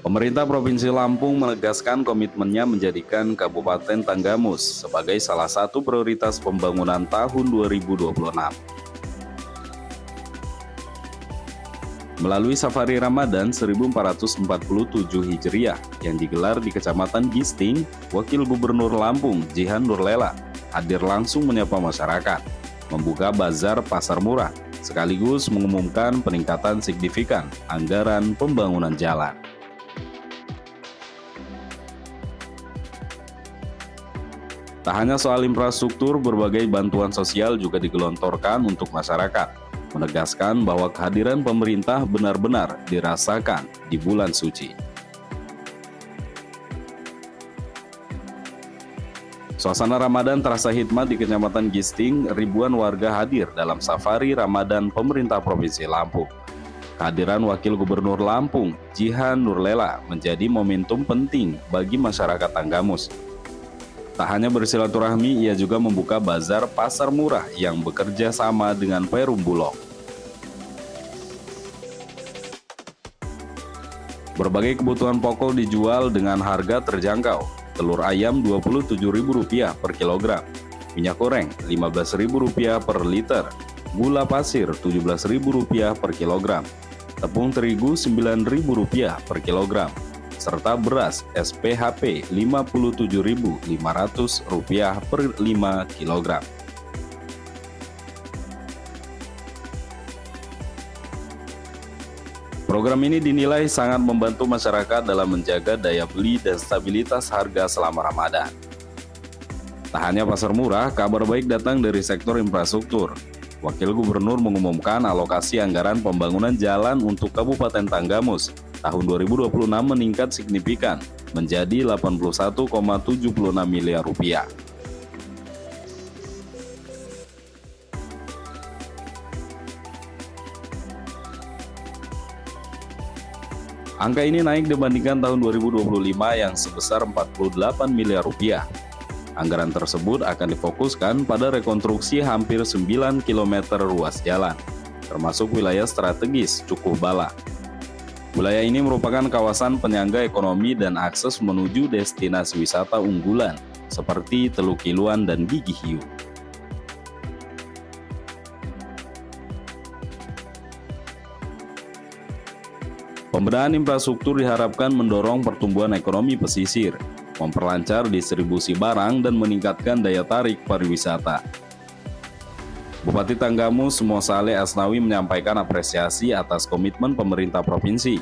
Pemerintah Provinsi Lampung menegaskan komitmennya menjadikan Kabupaten Tanggamus sebagai salah satu prioritas pembangunan tahun 2026. Melalui Safari Ramadan 1447 Hijriah yang digelar di Kecamatan Gisting, Wakil Gubernur Lampung, Jihan Nurlela, hadir langsung menyapa masyarakat, membuka bazar pasar murah, sekaligus mengumumkan peningkatan signifikan anggaran pembangunan jalan. Tak hanya soal infrastruktur, berbagai bantuan sosial juga digelontorkan untuk masyarakat, menegaskan bahwa kehadiran pemerintah benar-benar dirasakan di bulan suci. Suasana Ramadan terasa hikmat di Kecamatan Gisting, ribuan warga hadir dalam Safari Ramadan pemerintah Provinsi Lampung. Kehadiran Wakil Gubernur Lampung, Jihan Nurlela, menjadi momentum penting bagi masyarakat Tanggamus. Tak hanya bersilaturahmi, ia juga membuka bazar pasar murah yang bekerja sama dengan Perum Bulog. Berbagai kebutuhan pokok dijual dengan harga terjangkau. Telur ayam Rp27.000 per kilogram, minyak goreng Rp15.000 per liter, gula pasir Rp17.000 per kilogram, tepung terigu Rp9.000 per kilogram, serta beras SPHP Rp57.500 per 5 kilogram. Program ini dinilai sangat membantu masyarakat dalam menjaga daya beli dan stabilitas harga selama Ramadan. Tak hanya pasar murah, kabar baik datang dari sektor infrastruktur. Wakil Gubernur mengumumkan alokasi anggaran pembangunan jalan untuk Kabupaten Tanggamus tahun 2026 meningkat signifikan menjadi Rp81,76 miliar. Angka ini naik dibandingkan tahun 2025 yang sebesar Rp48 miliar. Anggaran tersebut akan difokuskan pada rekonstruksi hampir 9 km ruas jalan, termasuk wilayah strategis Cukuh Bala. Wilayah ini merupakan kawasan penyangga ekonomi dan akses menuju destinasi wisata unggulan seperti Teluk Kiluan dan Gigi Hiu. Pembenahan infrastruktur diharapkan mendorong pertumbuhan ekonomi pesisir, memperlancar distribusi barang, dan meningkatkan daya tarik pariwisata. Bupati Tanggamus Mosale Asnawi menyampaikan apresiasi atas komitmen pemerintah provinsi.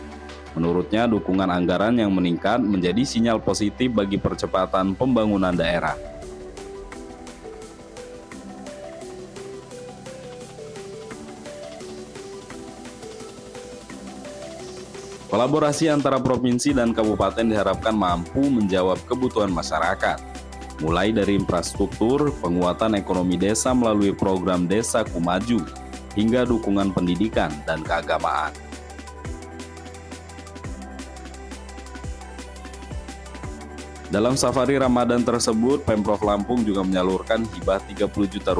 Menurutnya, dukungan anggaran yang meningkat menjadi sinyal positif bagi percepatan pembangunan daerah. Kolaborasi antara provinsi dan kabupaten diharapkan mampu menjawab kebutuhan masyarakat, mulai dari infrastruktur, penguatan ekonomi desa melalui program Desa Kumaju, hingga dukungan pendidikan dan keagamaan. Dalam Safari Ramadan tersebut, Pemprov Lampung juga menyalurkan hibah Rp30 juta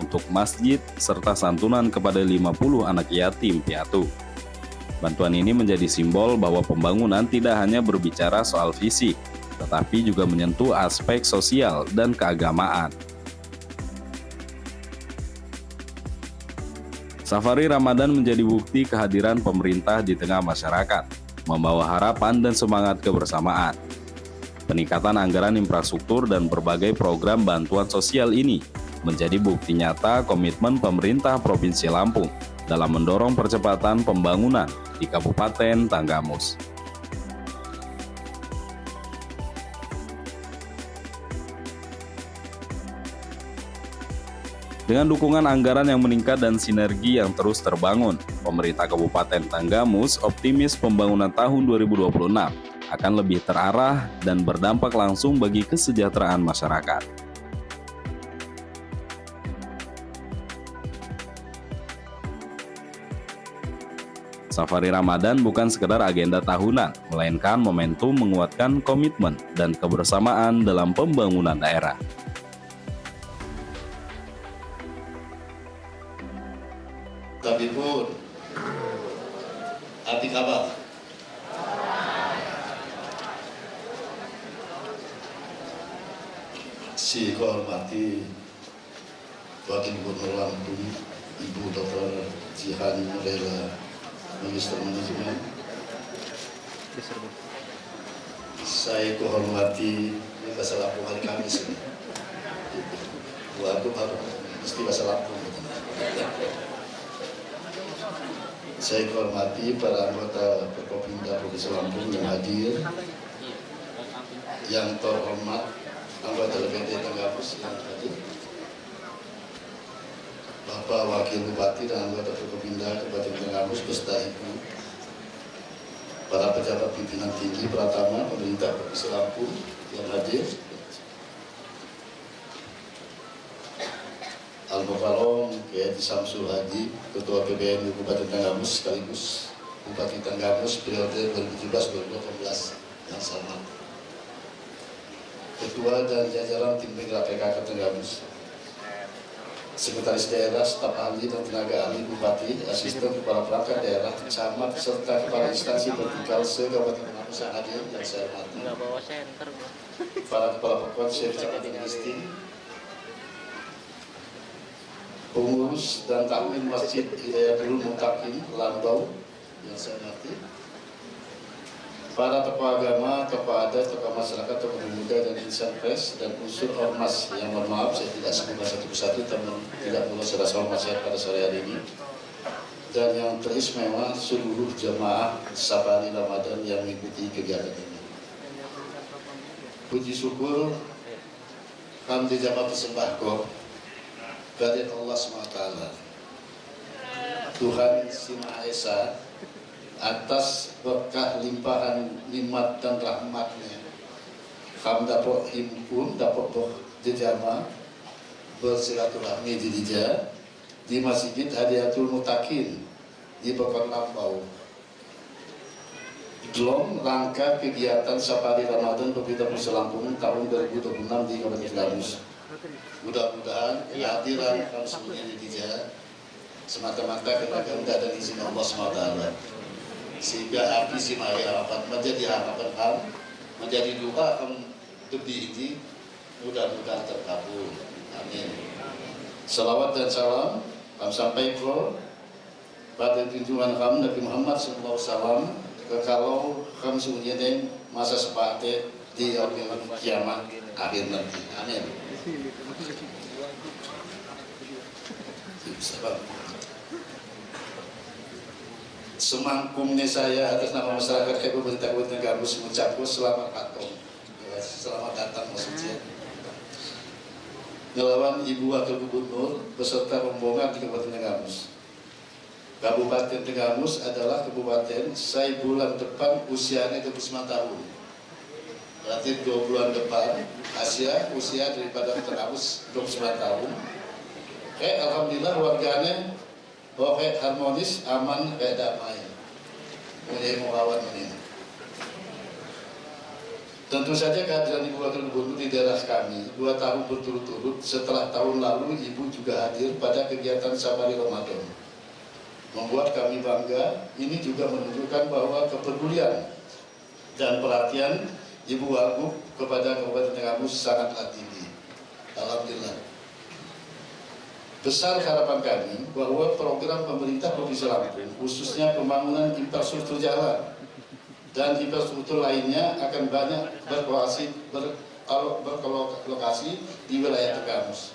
untuk masjid serta santunan kepada 50 anak yatim piatu. Bantuan ini menjadi simbol bahwa pembangunan tidak hanya berbicara soal fisik, tetapi juga menyentuh aspek sosial dan keagamaan. Safari Ramadan menjadi bukti kehadiran pemerintah di tengah masyarakat, membawa harapan dan semangat kebersamaan. Peningkatan anggaran infrastruktur dan berbagai program bantuan sosial ini menjadi bukti nyata komitmen pemerintah Provinsi Lampung dalam mendorong percepatan pembangunan di Kabupaten Tanggamus. Dengan dukungan anggaran yang meningkat dan sinergi yang terus terbangun, pemerintah Kabupaten Tanggamus optimis pembangunan tahun 2026 akan lebih terarah dan berdampak langsung bagi kesejahteraan masyarakat. Safari Ramadan bukan sekedar agenda tahunan, melainkan momentum menguatkan komitmen dan kebersamaan dalam pembangunan daerah. Kami pun, arti kabar. Si hormati Wakil Gubernur Lampung, Ibu Dr. Jihan Murela, Magister Manajemen. Saya hormati bahasa Lampung hari Kamis ini. Aku baru mesti bahasa Lampung. Saya hormati para anggota Forkopimda Provinsi Lampung yang hadir, yang terhormat anggota DPRD Tenggamus yang hadir, Bapak Wakil Bupati dan anggota Forkopimda Kabupaten Tenggamus beserta Ibu, para pejabat pimpinan tinggi Pratama pemerintah Provinsi Lampung yang hadir, Al-Mukarram Kiai Samsul Hadi, Ketua PBNU Kabupaten Tenggamus sekaligus Bupati Tenggamus periode 2017-2018 yang sama, Ketua dan jajaran tim penggerak PKK Tenggamus, Sekretaris Daerah, staf ahli dan tenaga ahli Bupati, asisten kepala perangkat daerah, camat, serta kepala instansi vertikal se-Kabupaten Tenggamus yang hadir yang saya hormati, para kepala pokok Kecamatan Listing, pengurus dan takmir Masjid Hidayatul Muttaqin Lambau yang saya hormati, para tokoh agama, tokoh adat, tokoh masyarakat, tokoh pemuda dan insan pers dan unsur ormas yang mohon maaf saya tidak sebutkan satu persatu, teman tidak perlu saya rasa hormat saya pada sore hari ini, dan yang teristimewa seluruh jemaah Safari Ramadan yang mengikuti kegiatan ini. Puji syukur kami dijawab persembahku dari Allah SWT, Tuhan Si Maha Esa, atas berkah limpahan nikmat dan rahmatnya. Kami dapat himpun, dapat berjejama, bersilaturahmi di Dija, di Masjid Hidayatul Muttaqin di Pekan Lambau. Dalam rangka kegiatan Safari Ramadan Pemerintah Provinsi Lampung tahun 2026 di Kabupaten Tenggamus. Mudah-mudahan kehadiran kami semuanya di Dija semata-mata karena kehendak dan izin Allah SWT, sehingga api si mari harapan menjadi harapan kami, menjadi doa kami lebih ini mudah-mudahan terkabul. Amin. Salawat dan salam kami sampaikan pada junjungan kami Nabi Muhammad SAW, kekalau kami semuanya masa sepatnya di yaumil kiamat akhir nanti. Amin. Semangkumnya saya atas nama masyarakat Kabupaten Tenggamus mengucapkan selamat datang, selamat datang maksudnya. Ngelawan Ibu Wakil Gubernur beserta rombongan di Kabupaten Tenggamus. Kabupaten Tenggamus adalah kabupaten saya bulan depan usianya 29 tahun. Berarti 2 bulan depan usia daripada Tenggamus 29 tahun. Alhamdulillah warganya harmonis, aman, damai. Menjadi melawan ini. Tentu saja kehadiran Ibu Wakil Gubernur di daerah kami 2 tahun berturut-turut setelah tahun lalu Ibu juga hadir pada kegiatan Safari Ramadan. Membuat kami bangga. Ini juga menunjukkan bahwa kepedulian dan perhatian Ibu Wagub kepada Kabupaten Tenggamus sangatlah tinggi. Alhamdulillah. Besar harapan kami bahwa program pemerintah Provinsi Lampung, khususnya pembangunan infrastruktur jalan dan infrastruktur lainnya akan banyak berlokasi di wilayah Tenggamus.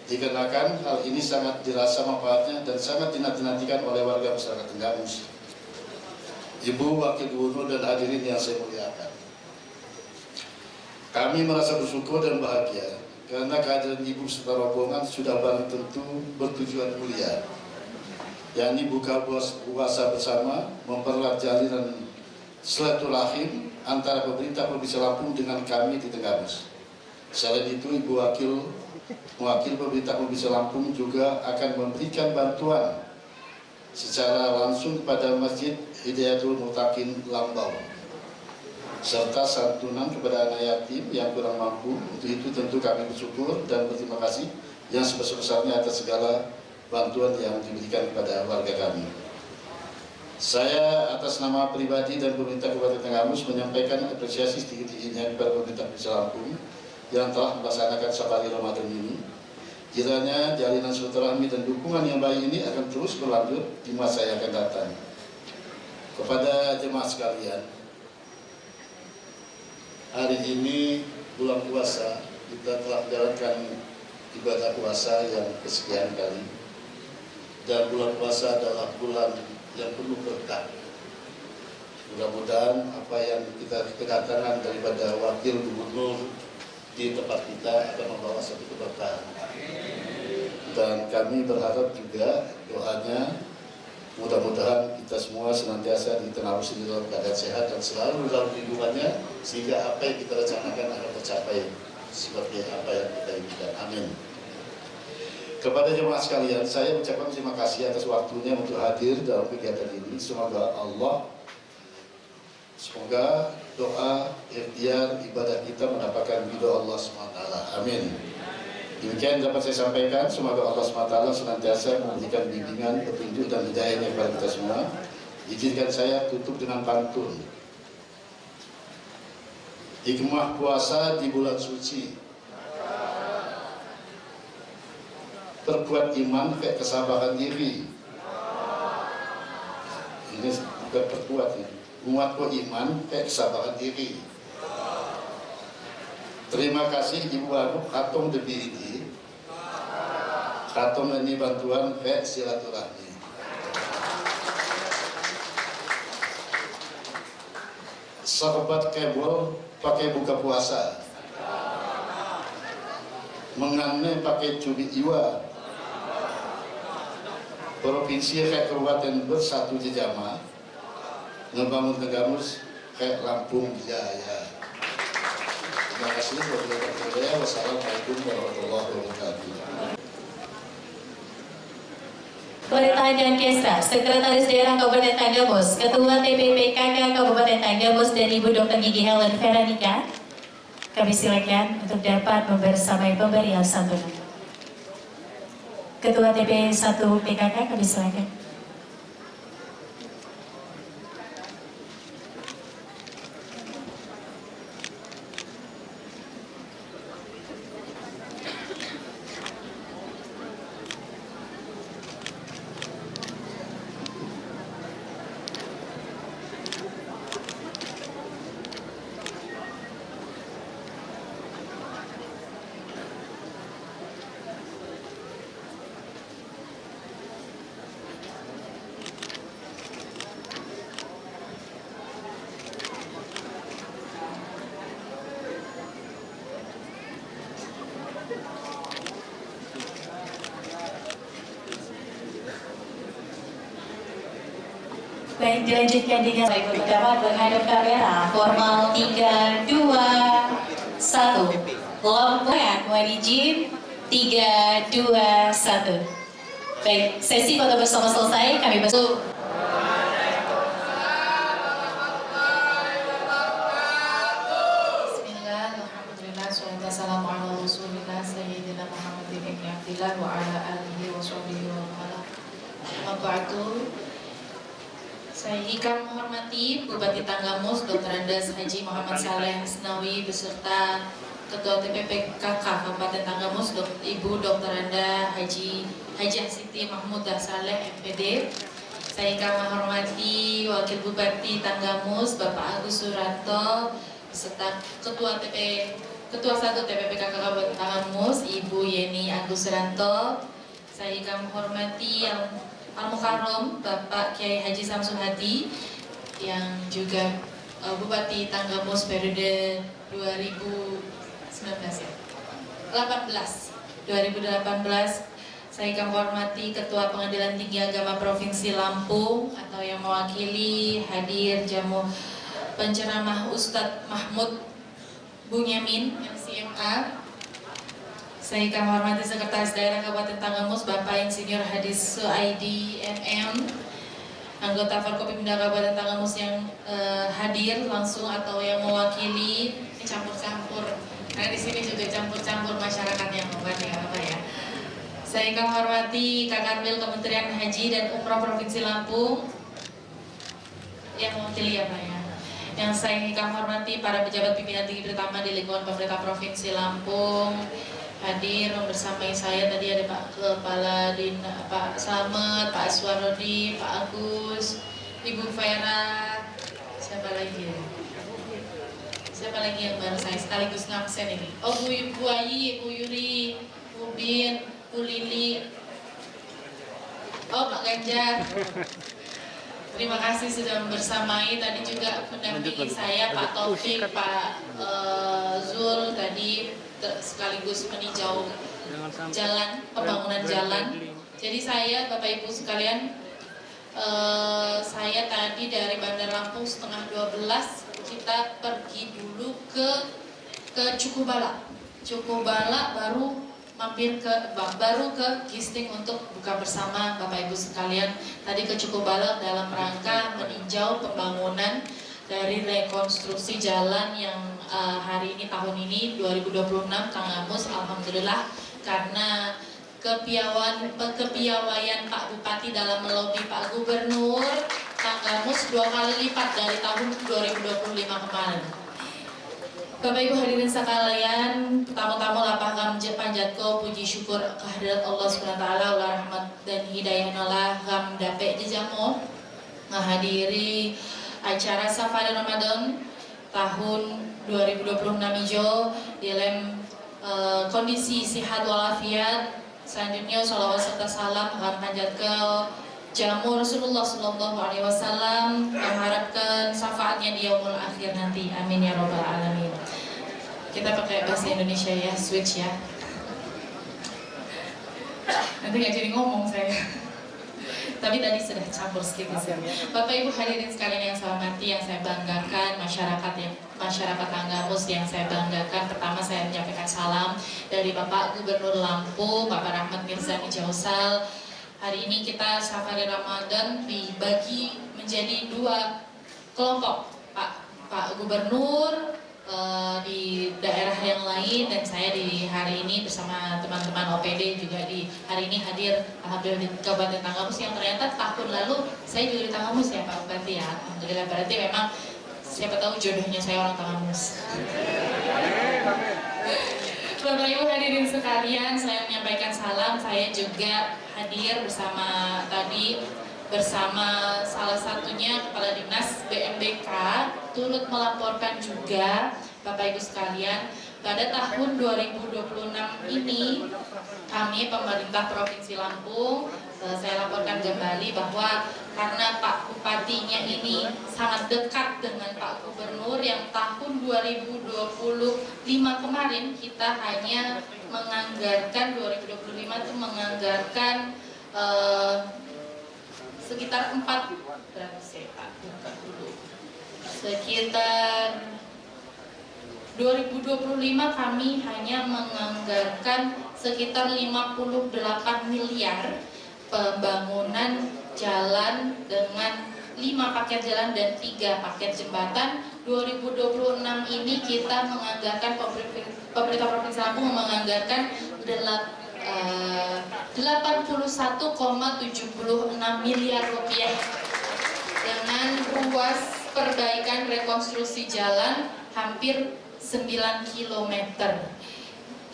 Dikarenakan hal ini sangat dirasa manfaatnya dan sangat dinantikan oleh warga masyarakat Tenggamus. Ibu Wakil Gubernur dan hadirin yang saya muliakan, kami merasa bersyukur dan bahagia karena kehadiran Ibu serta rombongan sudah barang tentu bertujuan mulia, yakni buka puasa bersama, mempererat jalinan silaturahim antara pemerintah Provinsi Lampung dengan kami di Tenggamus. Selain itu, Ibu Wakil pemerintah Provinsi Lampung juga akan memberikan bantuan secara langsung kepada Masjid Hidayatul Muttaqin Lambau, serta santunan kepada anak yatim yang kurang mampu. Untuk itu tentu kami bersyukur dan berterima kasih yang sebesar-besarnya atas segala bantuan yang diberikan kepada warga kami. Saya atas nama pribadi dan pemerintah Kabupaten Tenggamus menyampaikan apresiasi setinggi-tingginya kepada pemerintah Provinsi Lampung yang telah melaksanakan safari Ramadan ini. Kiranya jalinan silaturahmi dan dukungan yang baik ini akan terus berlanjut di masa yang akan datang. Kepada jemaah sekalian, hari ini bulan puasa, kita telah menjalankan ibadah puasa yang kesekian kali. Dan bulan puasa adalah bulan yang penuh berkah. Mudah-mudahan apa yang kita kedatangan daripada wakil gubernur di tempat kita akan membawa satu keberkahan. Dan kami berharap juga doanya mudah-mudahan kita semua senantiasa diterus dalam keadaan sehat dan selalu dalam lindungannya, sehingga apa yang kita rencanakan akan tercapai seperti apa yang kita inginkan. Amin. Kepada jemaah sekalian, saya ucapkan terima kasih atas waktunya untuk hadir dalam kegiatan ini. Semoga doa, ikhtiar, ibadah kita mendapatkan ridho Allah SWT. Amin. Demikian dapat saya sampaikan. Semoga Allah SWT senantiasa memberikan bimbingan, petunjuk dan hidayahnya kepada kita semua. Izinkan saya tutup dengan pantun. Hikmah puasa di bulan suci. Perkuat iman kayak kesabaran diri. Ini bukan perkuat ya. Muat iman kayak kesabaran diri. Terima kasih Ibu Agung Khatom Debi ini. Khatom ini bantuan kayak silaturahmi. Sahabat kebol pakai buka puasa. Mengane pakai cubit iwa. Provinsi kayak kabupaten bersatu jejama. Ngebangun Tegamus kayak Lampung Jaya. Terima kasih. Wassalamualaikum warahmatullahi wabarakatuh. Pemerintahan dan Kesra, Sekretaris Daerah Kabupaten Tanggamus, Ketua TPPKK Kabupaten Tanggamus dan Ibu Dr. Gigi Helen Veronica, kami silakan untuk dapat membersamai pemberian santunan. Ketua TP1 PKK, kami silakan. Baik, dilanjutkan dengan baik dapat menghadap kamera. Formal 3, 2, 1. Lompat, mohon izin. 3, 2, 1. Baik, sesi foto bersama selesai. Kami besok. Bismillah, alhamdulillah, salatu wassalamu ala rasulillah sayyidina Muhammadin ibn Abdillah wa ala alihi wa sahbihi wa ala ba'du. Saya ikan menghormati Bupati Tanggamus Dr. Andes Haji Muhammad Saleh Asnawi beserta Ketua TPPKK Kabupaten Tanggamus Ibu Dr. Anda Haji Siti Mahmudah Saleh MPD. Saya ikan menghormati Wakil Bupati Tanggamus Bapak Agus Suranto beserta Ketua 1 TPPKK Kabupaten Tanggamus Ibu Yeni Agus Suranto. Saya ikan menghormati yang Al-Mukarram Bapak Kiai Haji Samsul Hadi yang juga Bupati Tanggamus periode 2018. Saya akan menghormati Ketua Pengadilan Tinggi Agama Provinsi Lampung atau yang mewakili hadir jamu penceramah Ustadz Mahmud Bunyamin MCMA. Saya akan menghormati Sekretaris Daerah Kabupaten Tanggamus Bapak Insinyur Hadis Suaidi MM, anggota Forkopimda Kabupaten Tanggamus yang hadir langsung atau yang mewakili campur-campur. Karena di sini juga campur-campur masyarakat yang membantu apa ya. Saya akan menghormati Kakanwil Kementerian Haji dan Umroh Provinsi Lampung yang mewakili apa ya. Yang saya hormati para pejabat pimpinan tinggi pertama di lingkungan pemerintah Provinsi Lampung, hadir bersamai saya tadi ada Pak Kepala Pak Slamet, Pak Aswarodi, Pak Agus, Ibu Vera, siapa lagi ya? Siapa lagi yang baru saya sekaligus ngabsen ini? Oh, Bu Ayi, Bu Yuri, Bu Bin, Bu Lili, oh Pak Ganjar. Terima kasih sudah bersamai. Tadi juga mendampingi saya Pak Taufik, Pak Zul tadi sekaligus meninjau jalan, pembangunan jalan. Jadi saya Bapak Ibu sekalian, saya tadi dari Bandar Lampung setengah 12 kita pergi dulu ke Cukubala. Cukubala baru ke Gisting untuk buka bersama Bapak Ibu sekalian. Tadi ke Cukubala dalam rangka meninjau pembangunan dari rekonstruksi jalan yang hari ini tahun ini 2026 Kang Amus, alhamdulillah karena kepiawaian Pak Bupati dalam melobi Pak Gubernur, Kang Amus 2 kali lipat dari tahun 2025 kemarin. Bapak Ibu hadirin sekalian, tamu-tamu lapang panjatko puji syukur kehadirat Allah SWT ulah rahmat dan hidayah Allah gam dape jejamo menghadiri acara Safari Ramadan tahun 2026 hijau dalam kondisi sehat walafiat. Selanjutnya sholawat serta salam gam panjatko jamu Rasulullah Sallallahu Alaihi Wasallam, mengharapkan syafaatnya di yaumul akhir nanti. Amin ya robbal alamin. Kita pakai bahasa Indonesia ya, switch ya. Nanti nggak jadi ngomong saya. Tapi tadi sudah campur sedikit. Bapak Ibu hadirin sekalian yang saya hormati, yang saya banggakan, masyarakat Anggamus yang saya banggakan. Pertama saya menyampaikan salam dari Bapak Gubernur Lampung, Bapak Rahmat Mirzani Jausal. Hari ini kita Safari Ramadan dibagi menjadi 2 kelompok, Pak Gubernur di daerah yang lain dan saya di hari ini bersama teman-teman OPD juga di hari ini hadir alhamdulillah di Kabupaten Tanggamus yang ternyata tahun lalu saya juga di Tanggamus ya Pak Bupati ya. Alhamdulillah berarti memang siapa tahu jodohnya saya orang Tanggamus. Bapak Ibu hadirin sekalian, saya menyampaikan salam. Saya juga hadir bersama salah satunya Kepala Dinas BMBK turut melaporkan juga Bapak Ibu sekalian pada tahun 2026 ini kami pemerintah Provinsi Lampung saya laporkan kembali bahwa karena Pak Bupatinya ini sangat dekat dengan Pak Gubernur yang tahun 2025 kemarin kita hanya menganggarkan 2025 itu menganggarkan sekitar 4 berapa sih Pak? Buka dulu. Sekitar 2025 kami hanya menganggarkan sekitar 58 miliar pembangunan jalan dengan 5 paket jalan dan 3 paket jembatan. 2026 ini kita menganggarkan pemerintah Provinsi Lampung menganggarkan 81,76 miliar rupiah dengan ruas perbaikan rekonstruksi jalan hampir 9 km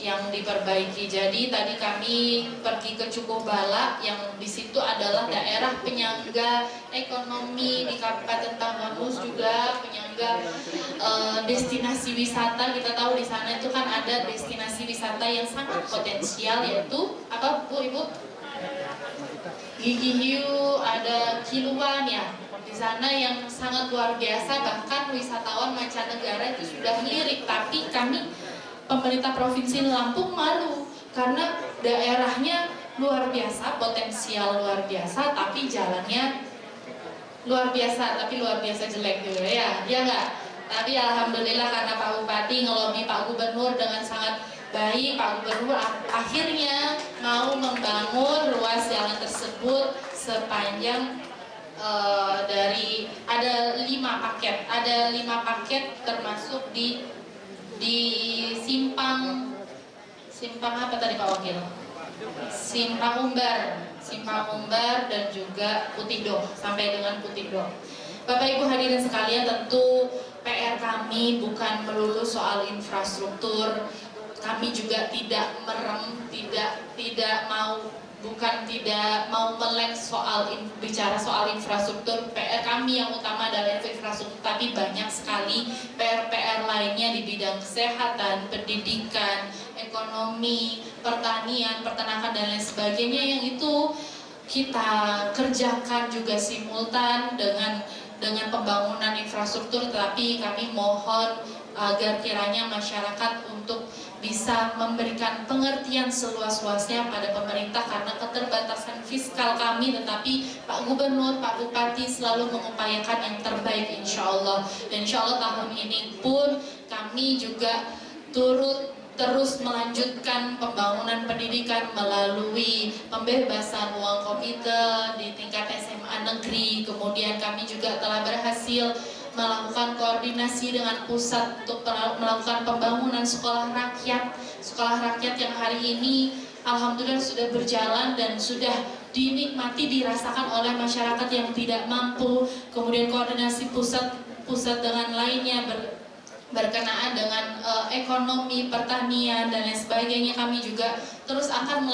yang diperbaiki. Jadi tadi kami pergi ke Cukubala yang di situ adalah daerah penyangga ekonomi di Kabupaten Tanggamus, juga penyangga destinasi wisata. Kita tahu di sana itu kan ada destinasi wisata yang sangat potensial, yaitu apa Bu Ibu? Gigi Hiu, ada Kiluan ya. Di sana yang sangat luar biasa, bahkan wisatawan mancanegara itu sudah melirik, tapi kami pemerintah Provinsi Lampung malu karena daerahnya luar biasa, potensial luar biasa, tapi jalannya luar biasa jelek juga ya, ya nggak? Tapi alhamdulillah karena Pak Bupati ngelobi Pak Gubernur dengan sangat baik, Pak Gubernur akhirnya mau membangun ruas jalan tersebut sepanjang dari ada 5 paket termasuk di simpang apa tadi Pak Wakil? Simpang Umbar dan juga Putido sampai dengan Putido. Bapak Ibu hadirin sekalian, tentu PR kami bukan melulu soal infrastruktur. Kami juga tidak merem, tidak mau melek bicara soal infrastruktur. PR kami yang utama adalah infrastruktur, tapi banyak sekali PR lainnya di bidang kesehatan, pendidikan, ekonomi, pertanian, peternakan dan lain sebagainya, yang itu kita kerjakan juga simultan dengan pembangunan infrastruktur. Tapi kami mohon agar kiranya masyarakat untuk bisa memberikan pengertian seluas-luasnya pada pemerintah, karena keterbatasan fiskal kami, tetapi Pak Gubernur, Pak Bupati selalu mengupayakan yang terbaik insya Allah. Dan insya Allah tahun ini pun kami juga terus melanjutkan pembangunan pendidikan melalui pembebasan uang komite di tingkat SMA negeri. Kemudian kami juga telah berhasil melakukan koordinasi dengan pusat untuk melakukan pembangunan sekolah rakyat yang hari ini alhamdulillah sudah berjalan dan sudah dinikmati, dirasakan oleh masyarakat yang tidak mampu. Kemudian koordinasi pusat dengan lainnya berkenaan dengan ekonomi, pertanian dan lain sebagainya. Kami juga terus akan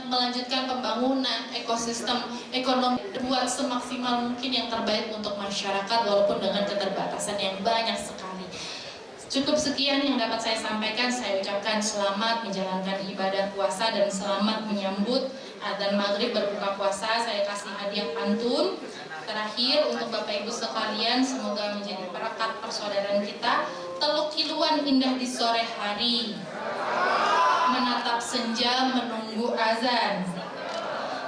melanjutkan pembangunan ekosistem ekonomi, buat semaksimal mungkin yang terbaik untuk masyarakat walaupun dengan keterbatasan yang banyak sekali. Cukup sekian yang dapat saya sampaikan. Saya ucapkan selamat menjalankan ibadah puasa dan selamat menyambut adzan maghrib berbuka puasa. Saya kasih hadiah pantun. Terakhir untuk Bapak Ibu sekalian, semoga menjadi perekat persaudaraan kita. Teluk Kiluan indah di sore hari, menatap senja menunggu azan.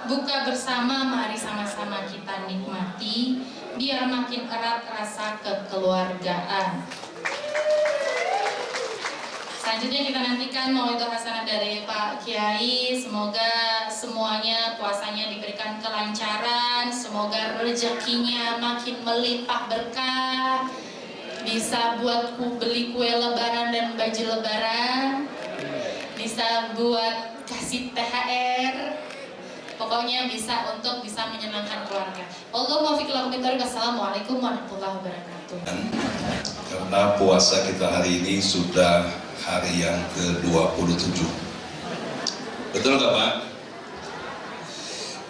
Buka bersama, mari sama-sama kita nikmati, biar makin erat rasa kekeluargaan. Selanjutnya kita nantikan mauidul hasanah dari Pak Kiai. Semoga semuanya puasanya diberikan kelancaran, semoga rezekinya makin melimpah berkah, bisa buat beli kue lebaran dan baju lebaran, bisa buat kasih THR, pokoknya bisa menyenangkan keluarga. Allahumma fiqh lakum bithariq. Assalamualaikum warahmatullahi wabarakatuh. Karena puasa kita hari ini sudah hari yang ke-27. Betul nggak Pak?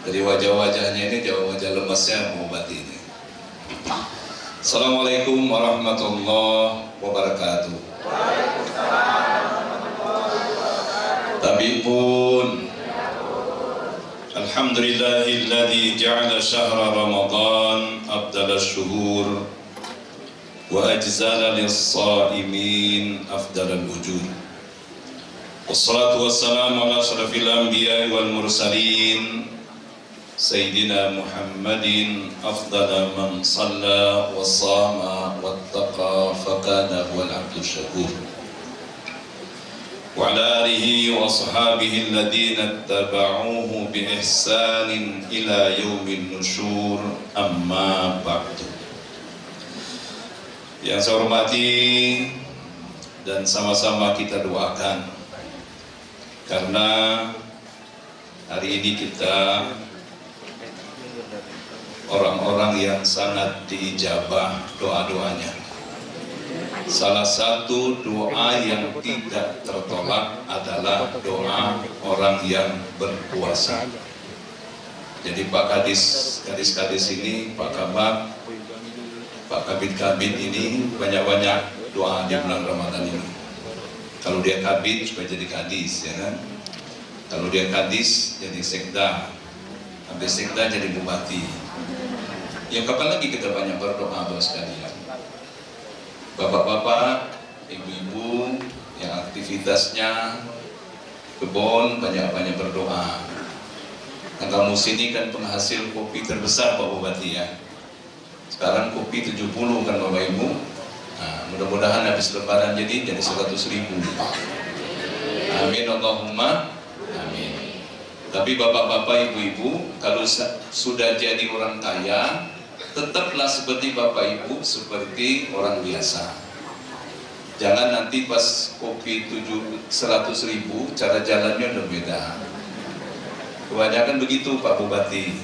Dari wajah-wajahnya ini, wajah lemesnya mengobati ini. Assalamualaikum warahmatullahi wabarakatuh. Tapi pun Alhamdulillahilladzi ja'ala syahra Ramadan afdal syuhur wa ajzala lis-sha'imin afdal al-ujur. Wassalatu wassalamu ala asyrafil anbiya'i wal mursalin Sayyidina Muhammadin afdala man shalla wa sama wattaqa fakana huwal abdul syakur wa ala alihi wa ashabihi alladhina ittaba'uhu bi ihsanin ila yaumin nusyur, amma ba'du. Yang saya hormati dan sama-sama kita doakan, karena hari ini kita orang-orang yang sangat diijabah doa-doanya. Salah satu doa yang tidak tertolak adalah doa orang yang berpuasa. Jadi Pak Kadis ini, Pak Kabak, Pak Kabit ini banyak-banyak doa di bulan Ramadan ini. Kalau dia kabit supaya jadi kadis, ya kan? Kalau dia kadis jadi sekda, habis sekda jadi bupati. Ya kapan lagi kita banyak berdoa Bapak sekalian? Bapak-bapak, ibu-ibu yang aktivitasnya kebun banyak-banyak berdoa. Kamu sini kan penghasil kopi terbesar Pak Bupati ya. Sekarang kopi 70 kan Bapak Ibu. Nah, mudah-mudahan habis lebaran jadi 100.000. Amin Allahumma amin. Tapi bapak-bapak, ibu-ibu, kalau sudah jadi orang kaya, tetaplah seperti bapak ibu, seperti orang biasa. Jangan nanti pas kopi 100.000, cara jalannya udah beda. Kebanyakan begitu Pak Bupati.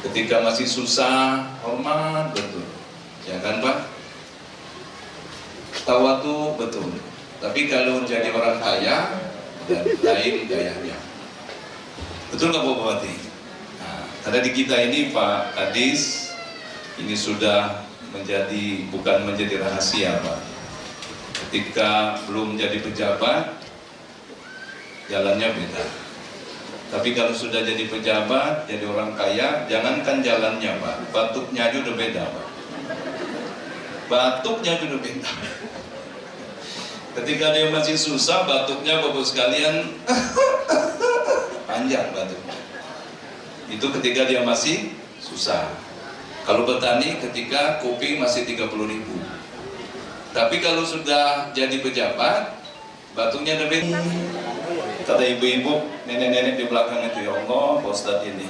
Ketika masih susah, hormat betul. Ya kan Pak? Tawadu betul. Tapi kalau jadi orang kaya dan lain gayanya. Betul nggak Bu Bupati? Nah, karena di kita ini Pak Kadis ini sudah bukan menjadi rahasia Pak. Ketika belum jadi pejabat, jalannya beda. Tapi kalau sudah jadi pejabat, jadi orang kaya, jangankan jalannya Pak, batuknya aja udah beda Pak. Batuknya aja udah beda. Ketika dia masih susah, batuknya Bapak sekalian panjang batuknya. Itu ketika dia masih susah. Kalau petani ketika kopi masih 30.000. Tapi kalau sudah jadi pejabat, batuknya udah beda. Kata ibu-ibu, nenek-nenek di belakang itu, ya Allah, Pak Ustadz ini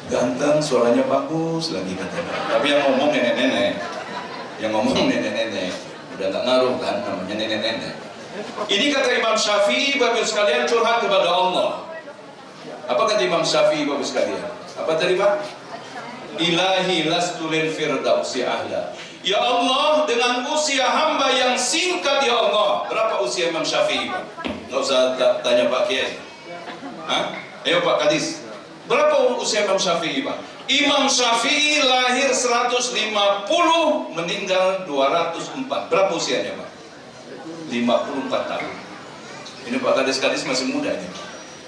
ganteng, suaranya bagus lagi katanya. Tapi yang ngomong nenek-nenek, udah nggak ngaruh kan namanya nenek-nenek. Ini kata Imam Syafi'i, Bapak sekalian curhat kepada Allah. Apa kata Imam Syafi'i, Bapak sekalian? Apa tadi Pak? Ilahi lastu lil firdausi ahla. Ya Allah, dengan usia hamba yang singkat ya Allah. Berapa usia Imam Syafi'i Pak? Nggak usah tanya Pak Kiai. Hah? Ayo Pak Kadis. Berapa usia Imam Syafi'i Pak? Imam Syafi'i lahir 150, meninggal 204. Berapa usianya Pak? 54 tahun. Ini Pak Kadis masih muda ini.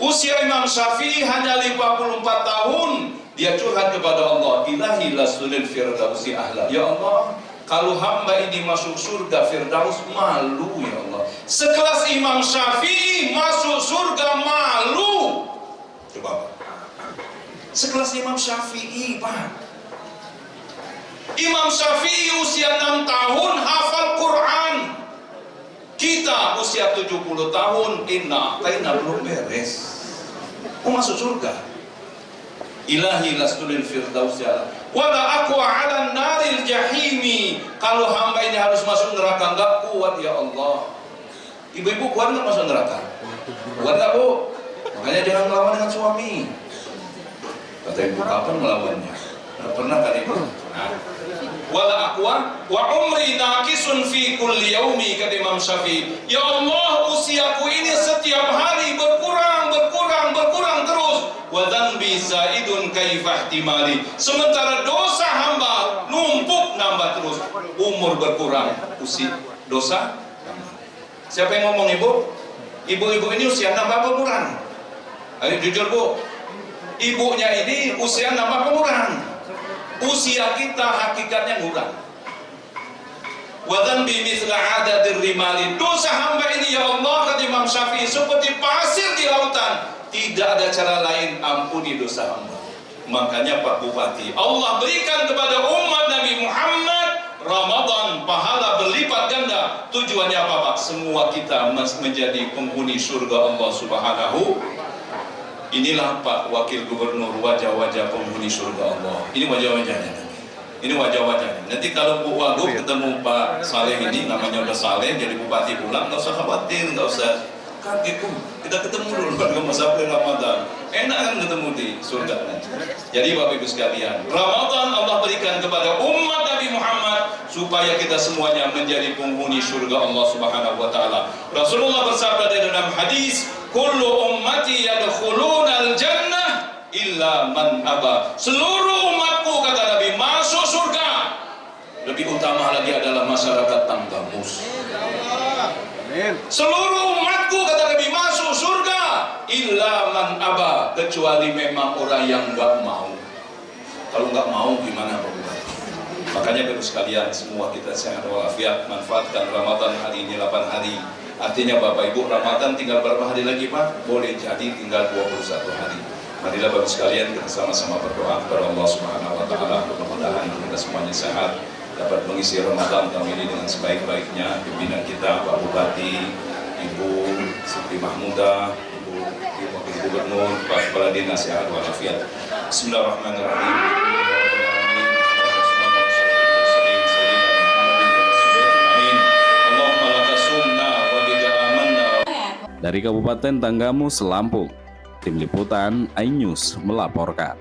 Usia Imam Syafi'i hanya 54 tahun. Dia curhat kepada Allah, Ilahi lasulil firdausi ahla. Ya Allah, kalau hamba ini masuk surga Firdaus, malu ya Allah. Sekelas Imam Syafi'i masuk surga, malu. Coba Pak. Sekelas Imam Syafi'i Pak. Imam Syafi'i usia 6 tahun hafal Quran. Kita usia 70 tahun, inna belum beres. Masuk surga. Ilahi lastulil firdausi ala wala aqwa ala naril jahimi. Kalau hamba ini harus masuk neraka, enggak kuat ya Allah. Ibu-ibu kuat enggak masuk neraka? Kuat enggak Bu? Makanya jangan melawan dengan suami. Kata ibu, kapan melawannya? Enggak pernah kan ibu? Nah. Wala aqwa wa umri naqisun fi kulli yaumi, kata Imam Syafi'i. Ya Allah, usiaku ini setiap hari berkurang terus. Wa dzanbi zaidun kaifa ihtimali. Sementara dosa hamba numpuk nambah terus. Umur berkurang, usia dosa nambah. Siapa yang ngomong Ibu? Ibu-ibu ini usia nambah apa kurang? Ayo jujur Bu. Ibunya ini usia nambah apa kurang? Usia kita hakikatnya kurang. Wa dzanbi mithla adadir rimali. Dosa hamba ini ya Allah, kata Imam Syafi'i, seperti pasir di lautan. Tidak ada cara lain, ampuni dosa hamba. Makanya Pak Bupati, Allah berikan kepada umat Nabi Muhammad Ramadan pahala berlipat ganda. Tujuannya apa Pak? Semua kita menjadi penghuni surga Allah Subhanahu. Inilah Pak Wakil Gubernur, wajah-wajah penghuni surga Allah. Ini wajah-wajahnya. Ini wajah-wajahnya. Nanti kalau Bu Wagub ketemu Pak Saleh ini, namanya udah Saleh, jadi Bupati pulang, nggak usah khawatir, nggak usah kaget. Kita ketemu dulu pada masa Ramadan. Enak kan ketemu di surga nanti. Jadi Bapak Ibu sekalian, Ramadan Allah berikan kepada umat Nabi Muhammad supaya kita semuanya menjadi penghuni surga Allah Subhanahu wa taala. Rasulullah bersabda di dalam hadis, "Kullu ummati yadkhulunal jannah illa man aba." Seluruh umatku, kata Nabi, masuk surga. Lebih utama lagi adalah masyarakat Tanggamus. Seluruh umatku, kata Nabi, masuk surga illa man aba, kecuali memang orang yang enggak mau. Kalau enggak mau gimana Pak Bupati? Makanya Bapak sekalian, semua kita sehat walafiat, manfaatkan Ramadan hari ini 8 hari. Artinya Bapak Ibu, Ramadan tinggal berapa hari lagi Pak? Boleh jadi tinggal 21 hari. Marilah Bapak sekalian kita sama-sama berdoa kepada Allah Subhanahu wa taala, mudah-mudahan kita semuanya sehat, dapat mengisi Ramadan tahun ini dengan sebaik-baiknya. Pimpinan kita Pak Bupati, Ibu Siti Mahmuda, Ibu Wakil Gubernur, Pak Kepala Dinas Sehat walafiat. Bismillahirrahmanirrahim. Dari Kabupaten Tanggamus, Lampung, Tim Liputan iNews melaporkan.